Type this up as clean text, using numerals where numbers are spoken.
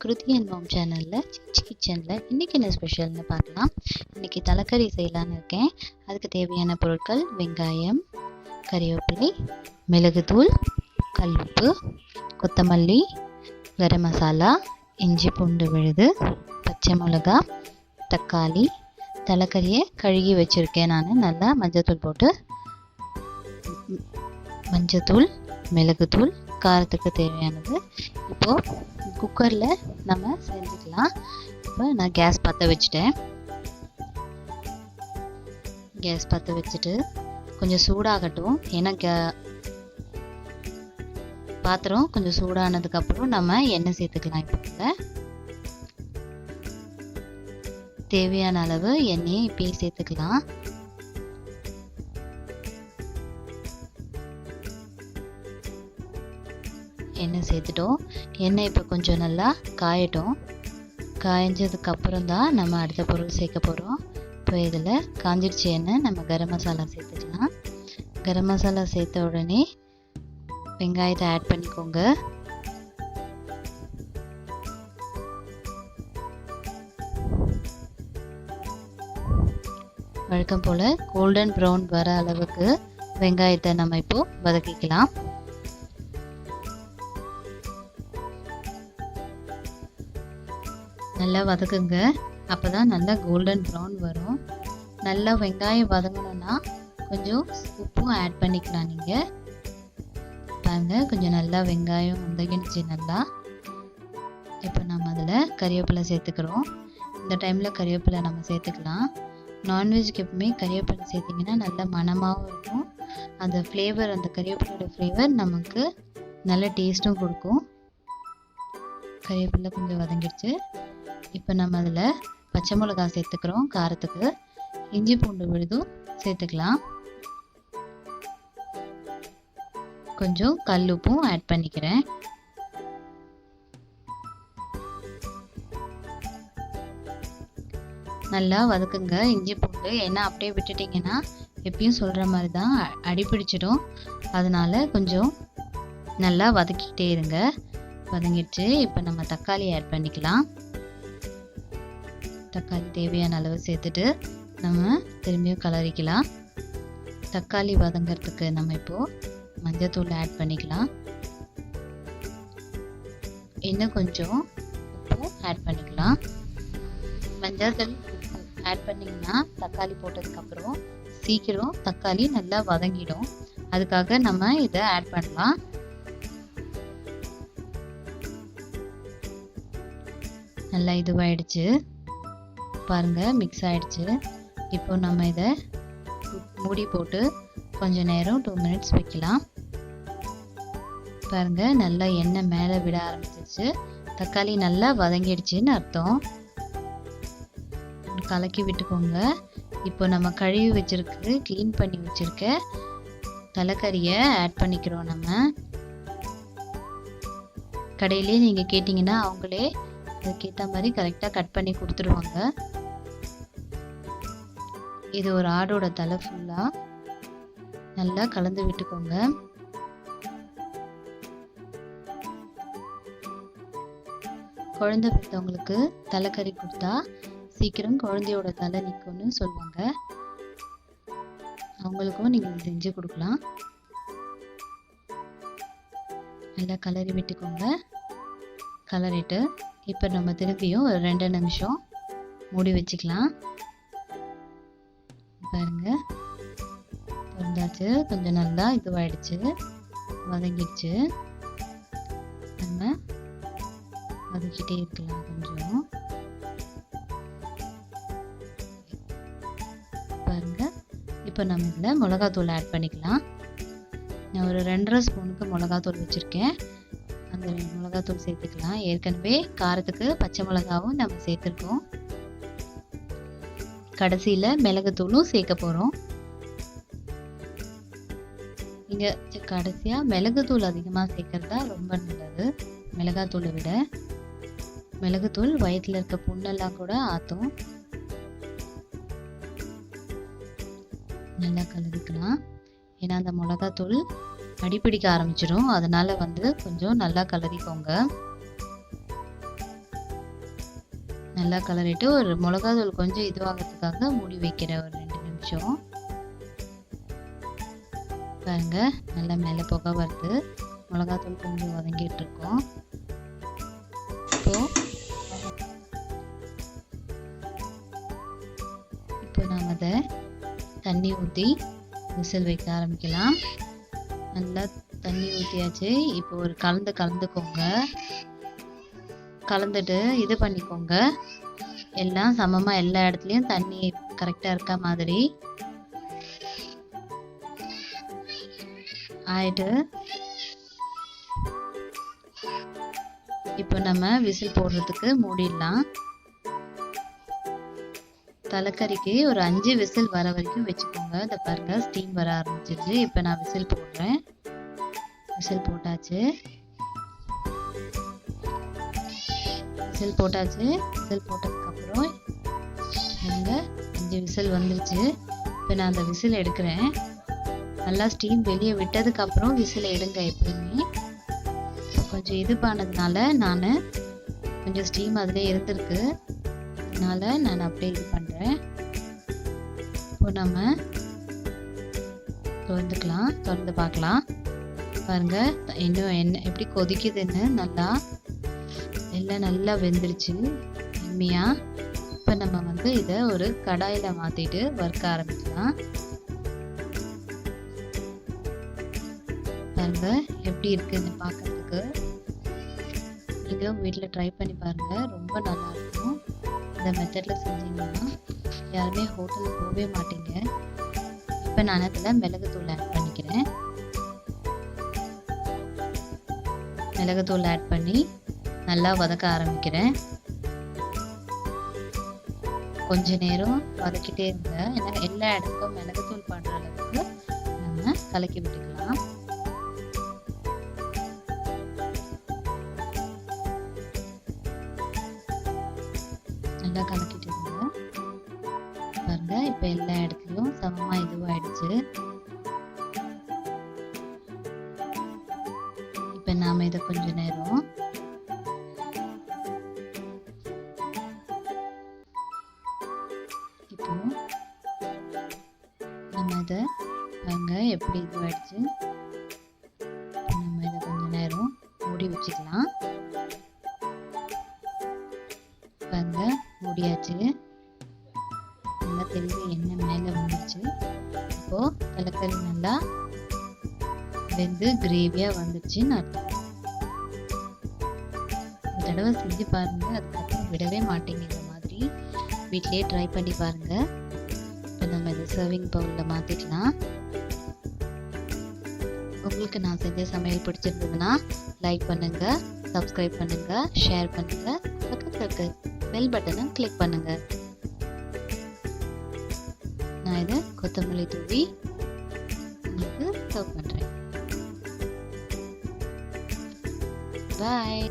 kruthi and mom channel கிச்சனில் இன்றைக்கி என்ன ஸ்பெஷல்னு பார்க்கலாம். இன்றைக்கி தலைக்கறி செய்யலான்னு இருக்கேன். அதுக்கு தேவையான பொருட்கள் வெங்காயம், கறிவேப்பிலை, மிளகுத்தூள், கல்லுப்பு, கொத்தமல்லி, கரம் மசாலா, இஞ்சி பூண்டு விழுது, பச்சை மிளகா, தக்காளி. தலைக்கறியை கழுகி வச்சுருக்கேன் நான். நல்லா மஞ்சத்தூள் போட்டு, மஞ்சத்தூள், மிளகுத்தூள், காரத்துக்கு தேவையானது. இப்போது குக்கரில் நம்ம செஞ்சுக்கலாம். இப்போ நான் கேஸ் பற்ற வச்சுட்டேன். கேஸ் பற்ற வச்சுட்டு கொஞ்சம் சூடாகட்டும். ஏன்னா பாத்திரம் கொஞ்சம் சூடானதுக்கப்புறம் நம்ம எண்ணெய் சேர்த்துக்கலாம். இப்போ தேவையான அளவு எண்ணெயை இப்பயே சேர்த்துக்கலாம். எண்ணெய் சேர்த்துட்டோம். எண்ணெய் இப்போ கொஞ்சம் நல்லா காயட்டும். காய்ஞ்சதுக்கப்புறம் தான் நம்ம அடுத்த பொருள் சேர்க்க போகிறோம். இப்போ இதில் காஞ்சிடுச்சு எண்ணெய். நம்ம கரம் மசாலா சேர்த்துக்கலாம். கரம் மசாலா சேர்த்த உடனே வெங்காயத்தை ஆட் பண்ணிக்கோங்க. வழக்கம் போல் கோல்டன் ப்ரௌன் வர அளவுக்கு வெங்காயத்தை நம்ம இப்போது வதக்கிக்கலாம். நல்லா வதக்குங்க. அப்போ தான் நல்லா கோல்டன் ப்ரௌன் வரும். நல்லா வெங்காயம் வதங்கணுன்னா கொஞ்சம் உப்பும் ஆட் பண்ணிக்கலாம். நீங்கள் பாருங்கள், கொஞ்சம் நல்லா வெங்காயம் வதங்கிடுச்சு நல்லா. இப்போ நம்ம அதில் கறிவேப்பிலை சேர்த்துக்கிறோம். இந்த டைமில் கறிவேப்பிலை நம்ம சேர்த்துக்கலாம். நான்வெஜ்க்கு எப்பவுமே கறிவேப்பிலை சேர்த்திங்கன்னா நல்லா மணமாகவும் இருக்கும். அந்த ஃப்ளேவர், அந்த கறிவேப்பிலையோட ஃப்ளேவர் நமக்கு நல்ல டேஸ்ட்டும் கொடுக்கும். கறிவேப்பிலை கொஞ்சம் வதங்கிடுச்சு. இப்போ நம்ம அதில் பச்சை மிளகா சேர்த்துக்கிறோம் காரத்துக்கு. இஞ்சி பூண்டு விழுதும் சேர்த்துக்கலாம். கொஞ்சம் கல்லுப்பும் ஆட் பண்ணிக்கிறேன். நல்லா வதக்குங்க இஞ்சி பூண்டு. ஏன்னா அப்படியே விட்டுட்டிங்கன்னா எப்பயும் சொல்கிற மாதிரி தான் அடிப்பிடிச்சிடும். அதனால் கொஞ்சம் நல்லா வதக்கிக்கிட்டே இருங்க. வதங்கிடுச்சு. இப்போ நம்ம தக்காளி ஆட் பண்ணிக்கலாம். தக்காளி தேவையான அளவு சேர்த்துட்டு நம்ம திரும்பியும் கலரிக்கலாம். தக்காளி வதங்கிறதுக்கு நம்ம இப்போது மஞ்சத்தூள் ஆட் பண்ணிக்கலாம். இன்னும் கொஞ்சம் உப்பு ஆட் பண்ணிக்கலாம். மஞ்சத்தூள் ஆட் பண்ணிங்கன்னா தக்காளி போட்டதுக்கப்புறம் சீக்கிரம் தக்காளி நல்லா வதங்கிடும். அதுக்காக நம்ம இதை ஆட் பண்ணலாம். நல்லா இதுவாகிடுச்சு பாருங்கள், மிக்ஸ் ஆகிடுச்சு. இப்போ நம்ம இதை மூடி போட்டு கொஞ்சம் நேரம் 2 மினிட்ஸ் வைக்கலாம். பாருங்கள், நல்லா எண்ணெய் மேலே விட ஆரம்பிச்சிருச்சு. தக்காளி நல்லா வதங்கிடுச்சுன்னு அர்த்தம். கலக்கி விட்டுக்கோங்க. இப்போ நம்ம கழுவி வச்சிருக்கு, க்ளீன் பண்ணி வச்சுருக்க தலைக்கறியை ஆட் பண்ணிக்கிறோம். நம்ம கடையிலே நீங்கள் கேட்டிங்கன்னா அவங்களே அதுக்கேற்ற மாதிரி கரெக்டாக கட் பண்ணி கொடுத்துருவாங்க. இது ஒரு ஆடோட தலை ஃபுல்லாக நல்லா கலந்து விட்டுக்கோங்க. குழந்தை பெற்றவங்களுக்கு தலைக்கறி கொடுத்தா சீக்கிரம் குழந்தையோட தலை நிற்கும்னு சொல்லுவாங்க. அவங்களுக்கும் நீங்கள் செஞ்சு கொடுக்கலாம். நல்லா கலரி விட்டுக்கோங்க. கலரிட்டு இப்போ நம்ம திரும்பியும் ஒரு 2 நிமிஷம் மூடி வச்சுக்கலாம். பாருங்க, வந்தாச்சு. கொஞ்சம் நல்லா இதுவாகிடுச்சு, வதங்கிடுச்சு. நம்ம வதக்கிட்டே இருக்கலாம் கொஞ்சம். பாருங்க, இப்போ நம்ம இதில் மிளகாத்தூள் ஆட் பண்ணிக்கலாம். நான் ஒரு 2.5 ஸ்பூனுக்கு மிளகாத்தூள் வச்சுருக்கேன். அந்த மிளகாத்தூள் சேர்த்துக்கலாம். ஏற்கனவே காரத்துக்கு பச்சை மிளகாவும் நம்ம சேர்த்துருக்கோம். கடைசியில் மிளகுத்தூளும் சேர்க்க போகிறோம். நீங்கள் கடைசியாக மிளகுத்தூள் அதிகமாக சேர்க்கறதா ரொம்ப நல்லது மிளகாத்தூளை விட. மிளகுத்தூள் வயிற்றில் இருக்க புண்ணெல்லாம் கூட ஆற்றும். நல்லா கலந்துக்கலாம். ஏன்னா அந்த மிளகாத்தூள் அடிப்பிடிக்க ஆரம்பிச்சிடும். அதனால் கொஞ்சம் நல்லா கலரிக்கோங்க. நல்லா கலரிட்டு ஒரு மிளகாத்தூள் கொஞ்சம் இதுவாகிறதுக்காக மூடி வைக்கிறேன் ஒரு 2 நிமிஷம். பாருங்க நல்லா மேலே புகை வருது. மிளகாத்தூள் கொஞ்சம் வதங்கிட்டு இருக்கோம். இப்போ நாம் அதை தண்ணி ஊற்றி விசில் வைக்க ஆரம்பிக்கலாம். நல்லா தண்ணி ஊற்றியாச்சு. இப்போ ஒரு கலந்துக்கோங்க. கலந்துட்டு இது பண்ணிக்கோங்க. எல்லாம் சமமாக எல்லா இடத்துலையும் தண்ணி கரெக்டாக இருக்க மாதிரி ஆயிட்டு இப்போ நம்ம விசில் போடுறதுக்கு மூடிடலாம். தலைக்கறிக்கு ஒரு 5 விசில் வர வரைக்கும் வச்சுக்கோங்க. இதை பாருங்க ஸ்டீம் வர ஆரம்பிச்சிருச்சு. இப்போ நான் விசில் போடுறேன். விசில் போட்டாச்சு. விசில் போட்டதுக்கப்புறம் இங்க 5 விசில் வந்துருச்சு. இப்போ நான் அந்த விசில் எடுக்கிறேன். நல்லா ஸ்டீம் வெளியே விட்டதுக்கப்புறம் விசில் எடுங்க. எப்பயுமே கொஞ்சம் இது பண்ணதுனால நான் கொஞ்சம் ஸ்டீம் அதிலே இருந்திருக்கு. அதனால நான் அப்படியே இது பண்ணுறேன். இப்போ நம்ம திறந்து பார்க்கலாம். பாருங்க இன்னும் என்ன எப்படி கொதிக்குதுன்னு. எல்லாம் நல்லா வெந்துருச்சு எம்மியா. இப்போ நம்ம இதை ஒரு கடாயில் மாற்றிட்டு வறுக்க ஆரம்பிக்கலாம். பாருங்க எப்படி இருக்குன்னு பார்க்கறதுக்கு. நீங்கள் வீட்டில் ட்ரை பண்ணி பாருங்க. ரொம்ப நல்லா இருக்கும். இந்த மெத்தடில் செஞ்சீங்கன்னா யாருமே ஹோட்டலுக்கு போகவே மாட்டீங்க. இப்போ நான் அதில் மிளகுத்தூள் ஆட் பண்ணிக்கிறேன். மிளகுத்தூள் ஆட் பண்ணி நல்லா வதக்க ஆரம்பிக்கிறேன். கொஞ்ச நேரம் வதக்கிட்டே இருங்க. ஏன்னா எல்லா இடத்துக்கும் மிளகுத்தூள் பண்ணுற அளவுக்கு நம்ம கலக்கி விட்டுக்கலாம். நல்லா கலக்கிட்டு இருங்க. பாருங்க இப்போ எல்லா இடத்துலையும் சமமாக இதுவாயிடுச்சு. இப்போ நாம் இதை கொஞ்ச நேரம் இப்போ நம்ம இதை பாருங்க எப்படி இதுவாயிடுச்சு. நம்ம இதை கொஞ்ச நேரம் மூடி வச்சுக்கலாம். பாருங்க மூடியாச்சு. நல்லா தெளிவு எண்ணெய் மேலே வந்துச்சு. இப்போ தலைக்கறி நல்லா வெந்து கிரேவியாக வந்துடுச்சுன்னு அர்த்தம். ஒரு தடவை செஞ்சு பாருங்க. அதுக்கப்புறம் விடவே மாட்டீங்க. இந்த மாதிரி வீட்டிலேயே ட்ரை பண்ணி பாருங்க. இப்போ நம்ம இதை சர்விங் பவுலில் மாற்றிக்கலாம். உங்களுக்கு நான் செஞ்ச சமையல் பிடிச்சிருந்ததுன்னா லைக் பண்ணுங்க, சப்ஸ்கிரைப் பண்ணுங்க, ஷேர் பண்ணுங்க, பக்கத்தில் இருக்க பெல் பட்டனை கிளிக் பண்ணுங்க. நான் இதை கொத்தமல்லி தூவி உங்களுக்கு சர்வ் பண்ணுறேன். பாய்.